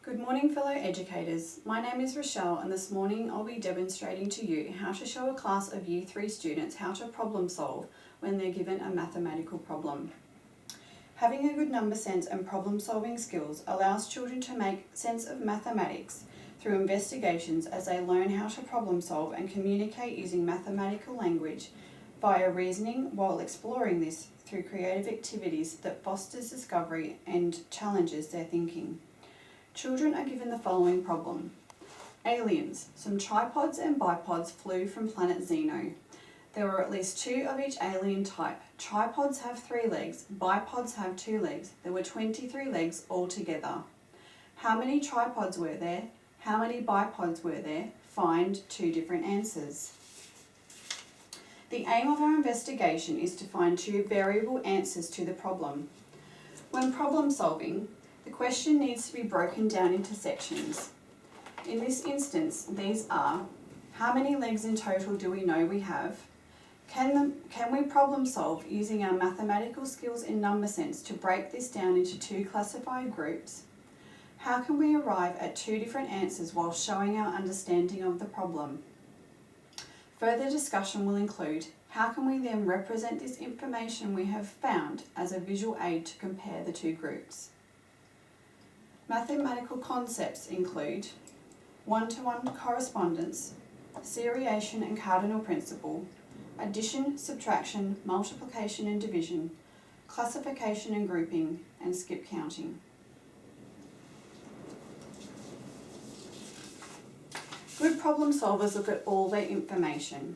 Good morning, fellow educators. My name is Rochelle, and this morning I'll be demonstrating to you how to show a class of Year 3 students how to problem solve when they're given a mathematical problem. Having a good number sense and problem solving skills allows children to make sense of mathematics through investigations as they learn how to problem solve and communicate using mathematical language via reasoning, while exploring this through creative activities that fosters discovery and challenges their thinking. Children are given the following problem. Aliens. Some tripods and bipods flew from planet Xeno. There were at least 2 of each alien type. Tripods have 3 legs, bipods have 2 legs. There were 23 legs altogether. How many tripods were there? How many bipods were there? Find 2 different answers. The aim of our investigation is to find 2 variable answers to the problem. When problem solving, the question needs to be broken down into sections. In this instance, these are: how many legs in total do we know we have? Can we problem solve using our mathematical skills in number sense to break this down into 2 classified groups? How can we arrive at 2 different answers while showing our understanding of the problem? Further discussion will include: how can we then represent this information we have found as a visual aid to compare the 2 groups? Mathematical concepts include one-to-one correspondence, seriation and cardinal principle, addition, subtraction, multiplication and division, classification and grouping, and skip counting. Good problem solvers look at all their information.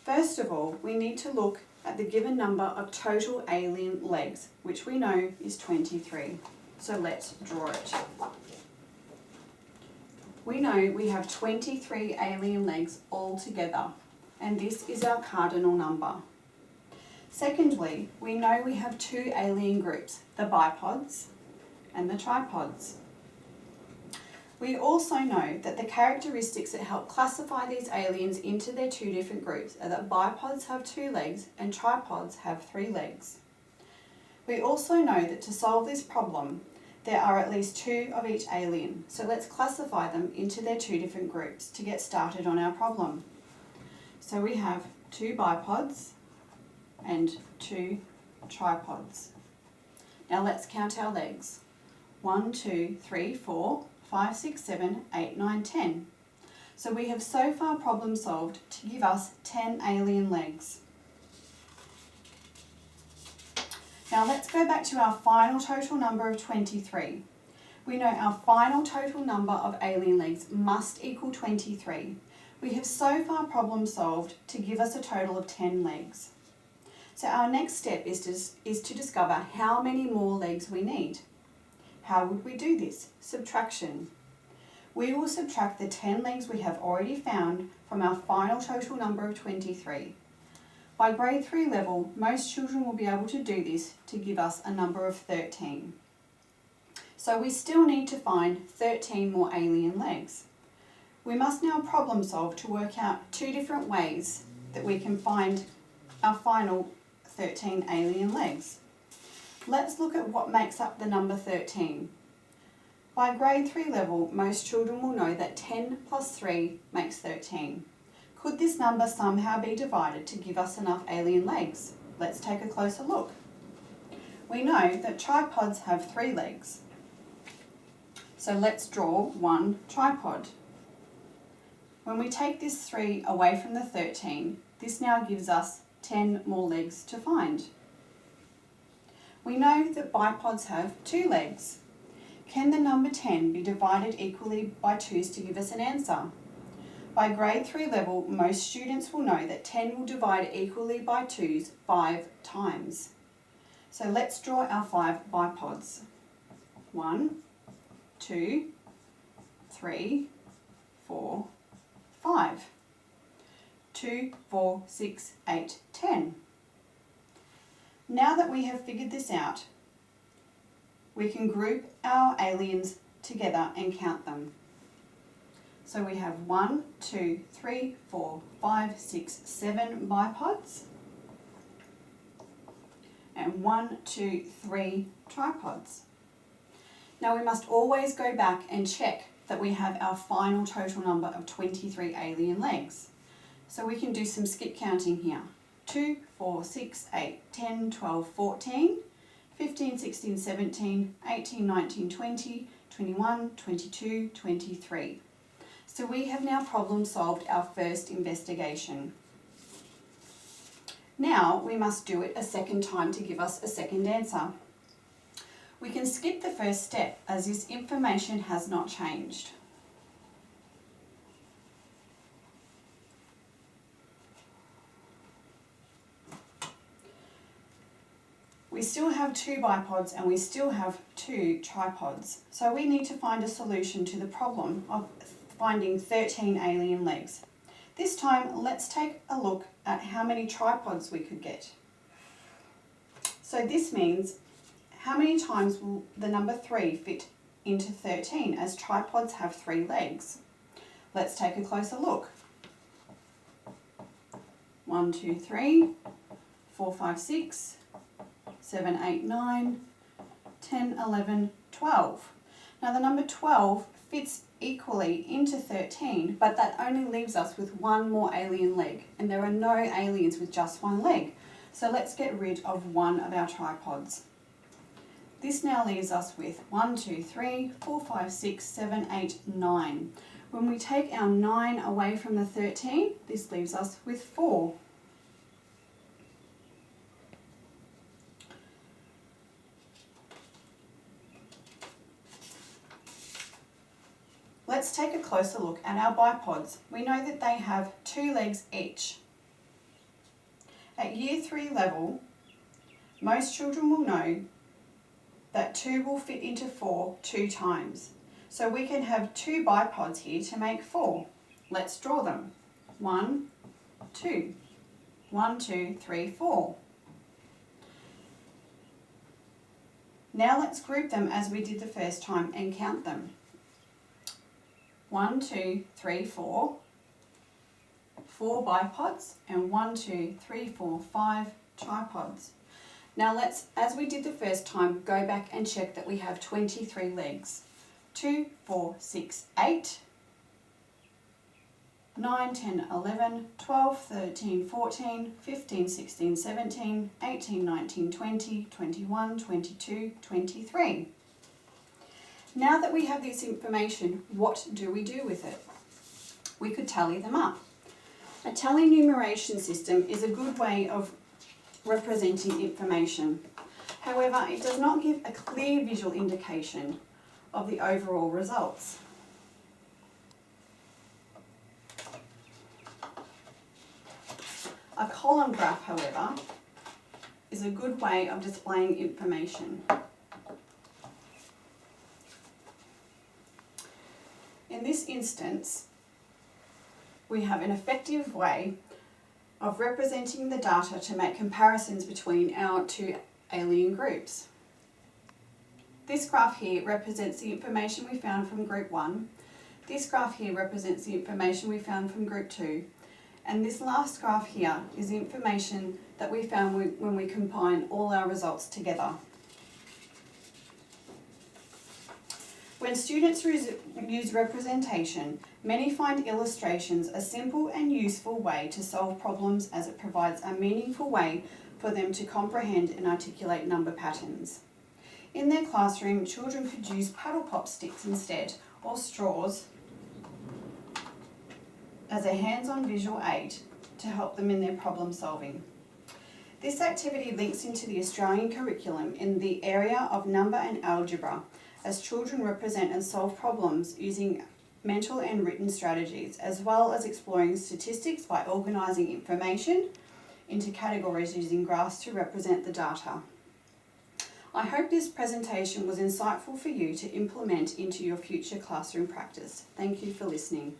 First of all, we need to look at the given number of total alien legs, which we know is 23. So let's draw it. We know we have 23 alien legs altogether, and this is our cardinal number. Secondly, we know we have 2 alien groups, the bipods and the tripods. We also know that the characteristics that help classify these aliens into their 2 different groups are that bipods have 2 legs and tripods have 3 legs. We also know that to solve this problem, there are at least 2 of each alien, so let's classify them into their 2 different groups to get started on our problem. So we have 2 bipods and 2 tripods. Now let's count our legs. 1, 2, 3, 4, 5, 6, 7, 8, 9, 10. So we have so far problem solved to give us 10 alien legs. Now let's go back to our final total number of 23. We know our final total number of alien legs must equal 23. We have so far problem solved to give us a total of 10 legs. So our next step is to discover how many more legs we need. How would we do this? Subtraction. We will subtract the 10 legs we have already found from our final total number of 23. By grade 3 level, most children will be able to do this to give us a number of 13. So we still need to find 13 more alien legs. We must now problem solve to work out 2 different ways that we can find our final 13 alien legs. Let's look at what makes up the number 13. By grade 3 level, most children will know that 10 plus 3 makes 13. Could this number somehow be divided to give us enough alien legs? Let's take a closer look. We know that tripods have 3 legs. So let's draw 1 tripod. When we take this 3 away from the 13, this now gives us 10 more legs to find. We know that bipods have 2 legs. Can the number 10 be divided equally by 2's to give us an answer? By grade 3 level, most students will know that 10 will divide equally by 2's 5 times. So let's draw our 5 bipods. 1, 2, 3, 4, 5. 2, 4, 6, 8, 10. Now that we have figured this out, we can group our aliens together and count them. So we have 1, 2, 3, 4, 5, 6, 7 bipods and 1, 2, 3 tripods. Now we must always go back and check that we have our final total number of 23 alien legs. So we can do some skip counting here. 2, 4, 6, 8, 10, 12, 14, 15, 16, 17, 18, 19, 20, 21, 22, 23. So we have now problem solved our first investigation. Now we must do it a second time to give us a second answer. We can skip the first step as this information has not changed. We still have 2 bipods and we still have 2 tripods. So we need to find a solution to the problem of finding 13 alien legs. This time, let's take a look at how many tripods we could get. So this means how many times will the number 3 fit into 13 as tripods have 3 legs? Let's take a closer look. 1, 2, 3, 4, 5, 6, 7, 8, 9, 10, 11, 12. Now the number 12 fits equally into 13, but that only leaves us with 1 more alien leg, and there are no aliens with just 1 leg. So let's get rid of 1 of our tripods. This now leaves us with 1, 2, 3, 4, 5, 6, 7, 8, 9. When we take our 9 away from the 13, this leaves us with 4. Let's take a closer look at our bipods. We know that they have 2 legs each. At Year 3 level, most children will know that 2 will fit into 4 2 times. So we can have 2 bipods here to make 4. Let's draw them. 1, 2. 1, 2, 3, 4. Now let's group them as we did the first time and count them. 1, 2, 3, 4. 4 bipods and 1, 2, 3, 4, 5 tripods. Now let's, as we did the first time, go back and check that we have 23 legs. 2, 4, 6, 8, 9, 10, 11, 12, 13, 14, 15, 16, 17, 18, 19, 20, 21, 22, 23. Now that we have this information, what do we do with it? We could tally them up. A tally numeration system is a good way of representing information. However, it does not give a clear visual indication of the overall results. A column graph, however, is a good way of displaying information. In this instance, we have an effective way of representing the data to make comparisons between our 2 alien groups. This graph here represents the information we found from group 1. This graph here represents the information we found from group 2. And this last graph here is the information that we found when we combine all our results together. When students use representation, many find illustrations a simple and useful way to solve problems as it provides a meaningful way for them to comprehend and articulate number patterns. In their classroom, children could use paddle pop sticks instead, or straws, as a hands-on visual aid to help them in their problem solving. This activity links into the Australian curriculum in the area of number and algebra, as children represent and solve problems using mental and written strategies, as well as exploring statistics by organising information into categories using graphs to represent the data. I hope this presentation was insightful for you to implement into your future classroom practice. Thank you for listening.